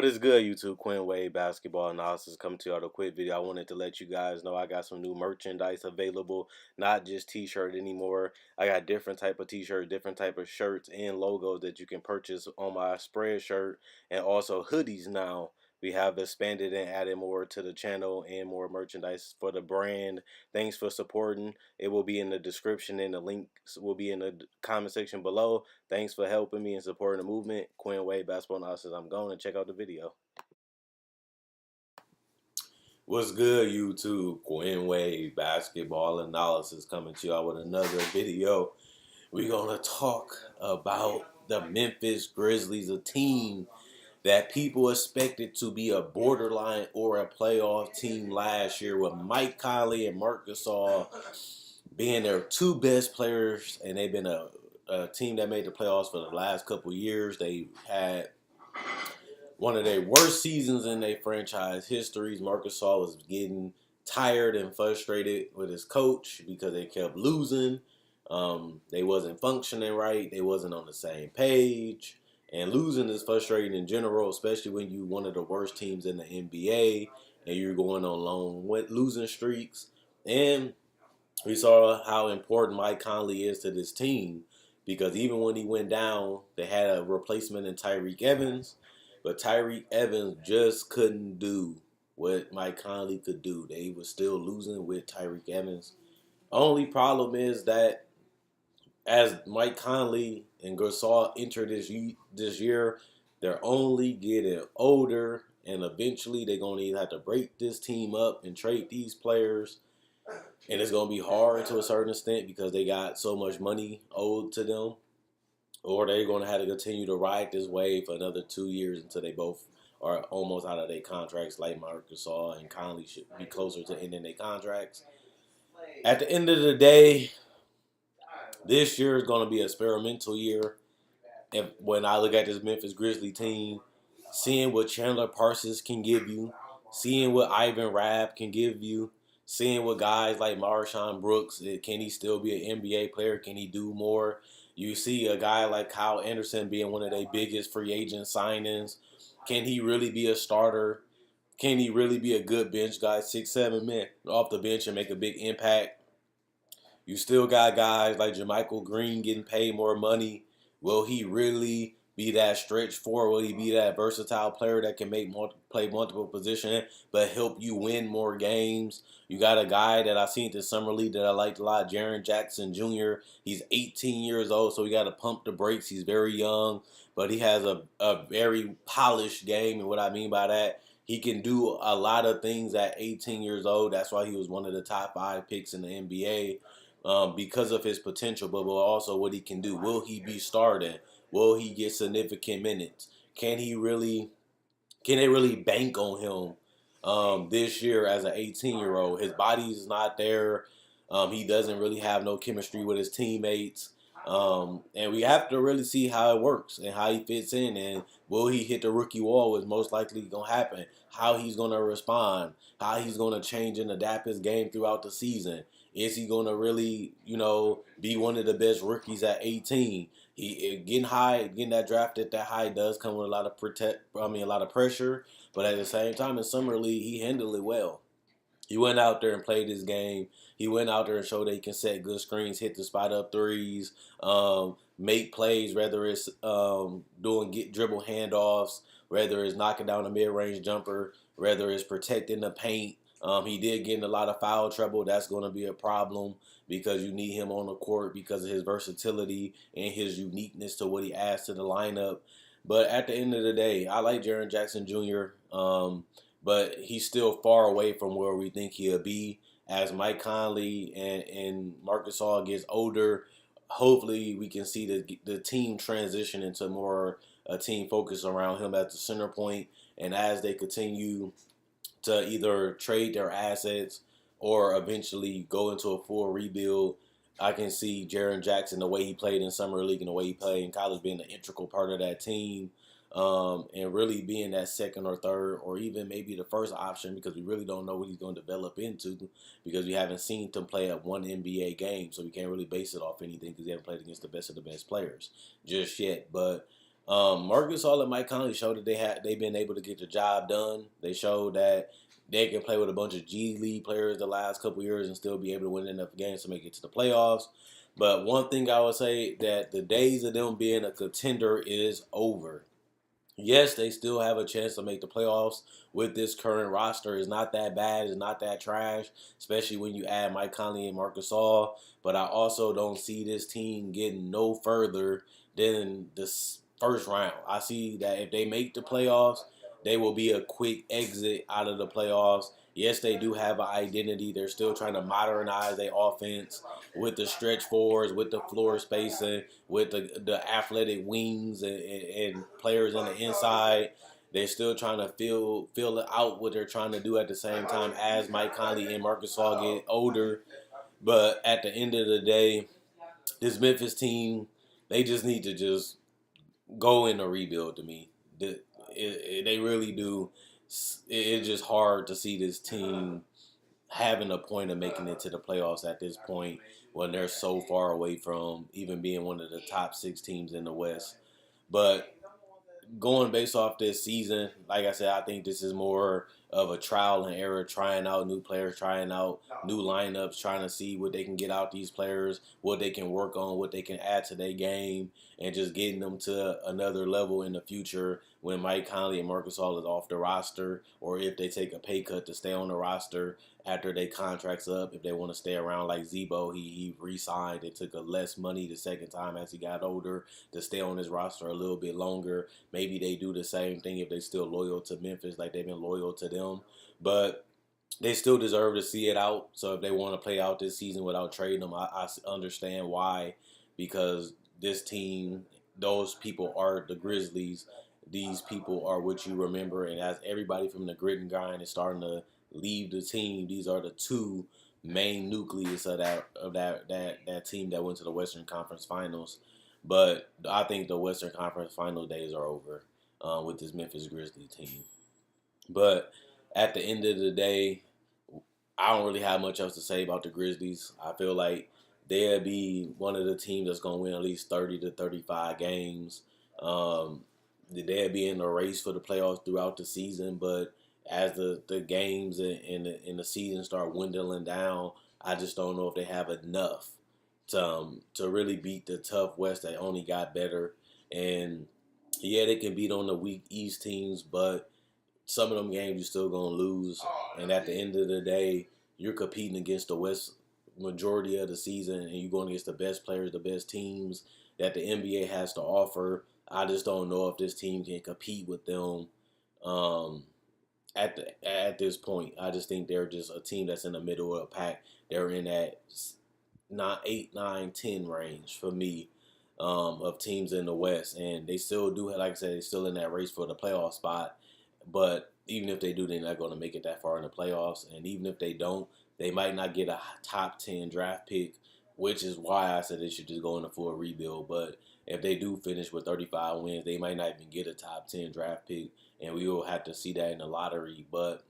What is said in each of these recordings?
is good, YouTube? Quinn Wade Basketball Analysis coming to you with a quick video. I wanted to let you guys know I got some new merchandise available, not just t-shirt anymore. I got different type of t-shirt, different type of shirts and logos that you can purchase on my spread shirt, and also hoodies now. We have expanded and added more to the channel and more merchandise for the brand. Thanks for supporting. It will be in the description and the links will be in the comment section below. Thanks for helping me and supporting the movement. Quinn Wade Basketball Analysis. I'm going to check out the video. What's good, YouTube? Quinn Wade Basketball Analysis coming to y'all with another video. We're going to talk about the Memphis Grizzlies, a team that people expected to be a borderline or a playoff team last year, with Mike Conley and Marc Gasol being their two best players, and they've been a team that made the playoffs for the last couple years. They had one of their worst seasons in their franchise histories. Marc Gasol was getting tired and frustrated with his coach because they kept losing. They wasn't functioning right. They wasn't on the same page. And losing is frustrating in general, especially when you're one of the worst teams in the NBA and you're going on long losing streaks. And we saw how important Mike Conley is to this team, because even when he went down, they had a replacement in Tyreke Evans, but Tyreke Evans just couldn't do what Mike Conley could do. They were still losing with Tyreke Evans. Only problem is that as Mike Conley and Gasol enter this year, they're only getting older, and eventually they're going to either have to break this team up and trade these players. And it's going to be hard to a certain extent because they got so much money owed to them. Or they're going to have to continue to ride this wave for another 2 years until they both are almost out of their contracts, like Marc Gasol and Conley should be closer to ending their contracts. At the end of the day, this year is going to be an experimental year. And when I look at this Memphis Grizzlies team, seeing what Chandler Parsons can give you, seeing what Ivan Rabb can give you, seeing what guys like Marshawn Brooks, can he still be an NBA player? Can he do more? You see a guy like Kyle Anderson being one of their biggest free agent signings. Can he really be a starter? Can he really be a good bench guy, 6-7 men off the bench and make a big impact? You still got guys like JaMychal Green getting paid more money. Will he really be that stretch four? Will he be that versatile player that can play multiple positions but help you win more games? You got a guy that I seen this summer league that I liked a lot, Jaren Jackson Jr. He's 18 years old, so we got to pump the brakes. He's very young, but he has a very polished game, and what I mean by that, he can do a lot of things at 18 years old. That's why he was one of the top 5 picks in the NBA. Because of his potential, but also what he can do. Will he be starting? Will he get significant minutes? Can they really bank on him this year as an 18-year-old? His body's not there. He doesn't really have no chemistry with his teammates. And we have to really see how it works and how he fits in, and will he hit the rookie wall is most likely going to happen. How he's going to respond, how he's going to change and adapt his game throughout the season. Is he going to really, be one of the best rookies at 18? Getting that drafted that high does come with a lot of pressure. But at the same time, in summer league, he handled it well. He went out there and played his game. He went out there and showed that he can set good screens, hit the spot up threes, make plays, whether it's doing dribble handoffs, whether it's knocking down a mid-range jumper, whether it's protecting the paint. He did get in a lot of foul trouble. That's going to be a problem because you need him on the court because of his versatility and his uniqueness to what he adds to the lineup. But at the end of the day, I like Jaren Jackson Jr., but he's still far away from where we think he'll be. As Mike Conley and Marc Gasol gets older, hopefully we can see the team transition into more a team focus around him as the center point. And as they continue to either trade their assets or eventually go into a full rebuild, I can see Jaren Jackson, the way he played in summer league and the way he played in college, being an integral part of that team, and really being that second or third or even maybe the first option, because we really don't know what he's going to develop into because we haven't seen him play at one NBA game, so we can't really base it off anything because he hasn't played against the best of the best players just yet. But Marcus All and Mike Conley showed that they've been able to get the job done. They showed that they can play with a bunch of G League players the last couple years and still be able to win enough games to make it to the playoffs. But one thing I would say that the days of them being a contender is over. Yes, they still have a chance to make the playoffs with this current roster. It's not that bad. It's not that trash, especially when you add Mike Conley and Marcus All. But I also don't see this team getting no further than this first round. I see that if they make the playoffs, they will be a quick exit out of the playoffs. Yes, they do have an identity. They're still trying to modernize their offense with the stretch fours, with the floor spacing, with the athletic wings and players on the inside. They're still trying to feel it out what they're trying to do at the same time as Mike Conley and Marcus All get older. But at the end of the day, this Memphis team, they just need to just go in a rebuild to me. They really do. It's just hard to see this team having a point of making it to the playoffs at this point when they're so far away from even being one of the top 6 teams in the West. But going based off this season, like I said, I think this is more of a trial and error, trying out new players, trying out new lineups, trying to see what they can get out these players, what they can work on, what they can add to their game, and just getting them to another level in the future when Mike Conley and Marcus All is off the roster, or if they take a pay cut to stay on the roster after their contract's up. If they want to stay around like Zebo, he re-signed. It took a less money the second time as he got older to stay on his roster a little bit longer. Maybe they do the same thing if they still loyal to Memphis like they've been loyal to them. But they still deserve to see it out. So if they want to play out this season without trading them, I understand why. Because this team, those people are the Grizzlies. These people are what you remember. And as everybody from the grit and grind is starting to leave the team, these are the two main nucleus of that team that went to the Western Conference Finals. But I think the Western Conference Final days are over with this Memphis Grizzlies team. But at the end of the day, I don't really have much else to say about the Grizzlies. I feel like they'll be one of the teams that's going to win at least 30 to 35 games. They'll be in the race for the playoffs throughout the season, but as the games and the season start dwindling down, I just don't know if they have enough to really beat the tough West that only got better. And yeah, they can beat on the weak East teams, but some of them games you're still gonna lose. And at the end of the day, you're competing against the West majority of the season, and you're going against the best players, the best teams that the NBA has to offer. I just don't know if this team can compete with them at this point. I just think they're just a team that's in the middle of the pack. They're in that 8, 9, 10 range for me of teams in the West, and they still do. Like I said, they're still in that race for the playoff spot. But even if they do, they're not going to make it that far in the playoffs. And even if they don't, they might not get a top 10 draft pick, which is why I said they should just go in a full rebuild. But if they do finish with 35 wins, they might not even get a top 10 draft pick, and we will have to see that in the lottery. But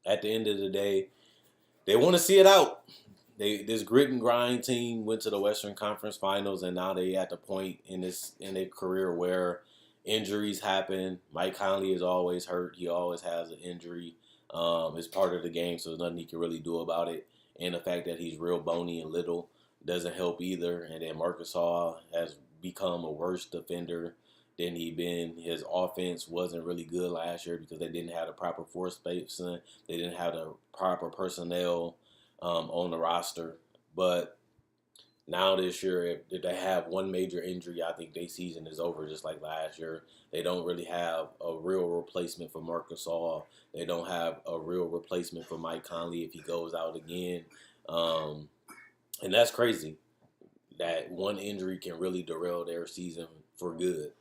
at the end of the day, they want to see it out. This grit and grind team went to the Western Conference Finals, and now they at the point in their career where injuries happen. Mike Conley is always hurt. He always has an injury. It's part of the game, so there's nothing he can really do about it. And the fact that he's real bony and little doesn't help either. And then Marcus All has become a worse defender than he been. His offense wasn't really good last year because they didn't have the proper floor spacing. They didn't have the proper personnel on the roster. But now this year, if they have one major injury, I think their season is over just like last year. They don't really have a real replacement for Marcus All. They don't have a real replacement for Mike Conley if he goes out again. And that's crazy. That one injury can really derail their season for good.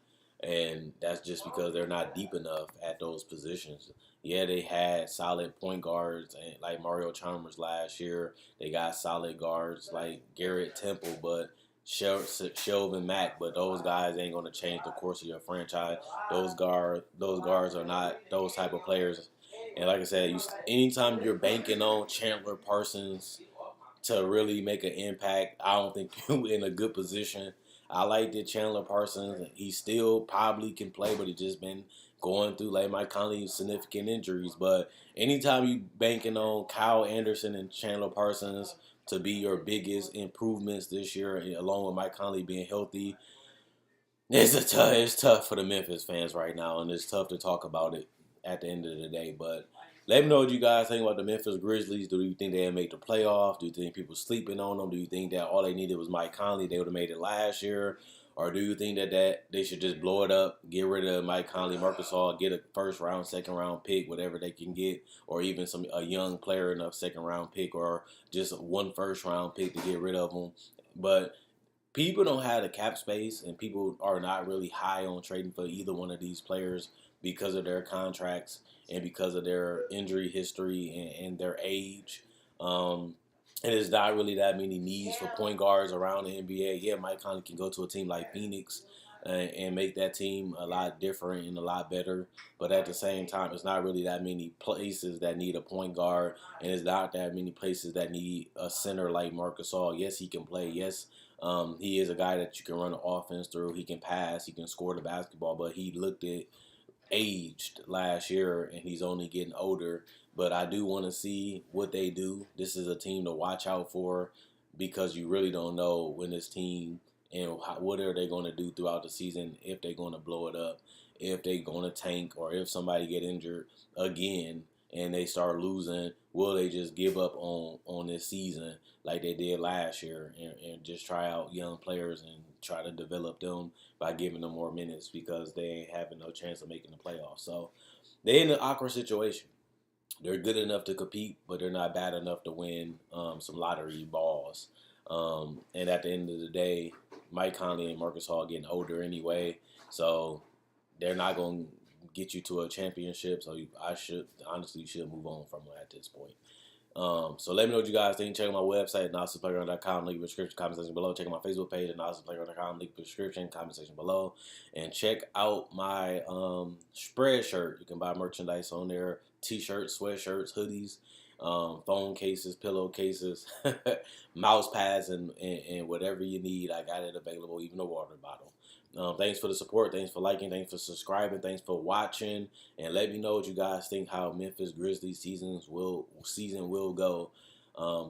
And that's just because they're not deep enough at those positions. Yeah, they had solid point guards like Mario Chalmers last year. They got solid guards like Garrett Temple, but Shelvin Mack. But those guys ain't going to change the course of your franchise. Those guards are not those type of players. And like I said, anytime you're banking on Chandler Parsons to really make an impact, I don't think you're in a good position. I like that Chandler Parsons. He still probably can play, but he just been going through, like Mike Conley, significant injuries. But anytime you banking on Kyle Anderson and Chandler Parsons to be your biggest improvements this year, along with Mike Conley being healthy, it's tough for the Memphis fans right now, and it's tough to talk about it at the end of the day. But let me know what you guys think about the Memphis Grizzlies. Do you think they'll make the playoff? Do you think people sleeping on them? Do you think that all they needed was Mike Conley? They would have made it last year, or do you think that they should just blow it up, get rid of Mike Conley, Marcus Hall, get a first round, second round pick, whatever they can get, or even a young player in a second round pick, or just one first round pick to get rid of them? But people don't have the cap space, and people are not really high on trading for either one of these players because of their contracts and because of their injury history and their age. And there's not really that many needs for point guards around the NBA. Yeah, Mike Conley can go to a team like Phoenix and make that team a lot different and a lot better. But at the same time, it's not really that many places that need a point guard, and it's not that many places that need a center like Marcus All. Yes, he can play. Yes, he is a guy that you can run an offense through. He can pass. He can score the basketball. But he looked at aged last year, and he's only getting older. But I do want to see what they do. This is a team to watch out for because you really don't know when this team and what are they going to do throughout the season, if they're going to blow it up, if they're going to tank, or if somebody get injured again and they start losing, will they just give up on this season like they did last year and just try out young players and try to develop them by giving them more minutes because they ain't having no chance of making the playoffs. So they're in an awkward situation. They're good enough to compete, but they're not bad enough to win some lottery balls. And at the end of the day, Mike Conley and Marcus Hall getting older anyway, so they're not going to get you to a championship. So I should move on from them at this point. So let me know what you guys think. Check out my website, NosticePlayground.com. Link in the description, comment section below. Check out my Facebook page at NosticePlayground.com. Link in the description, comment section below. And check out my spread shirt. You can buy merchandise on there. T-shirts, sweatshirts, hoodies, phone cases, pillowcases, mouse pads, and whatever you need. I got it available, even a water bottle. Thanks for the support. Thanks for liking. Thanks for subscribing. Thanks for watching. And let me know what you guys think how Memphis Grizzlies season will go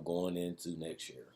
going into next year.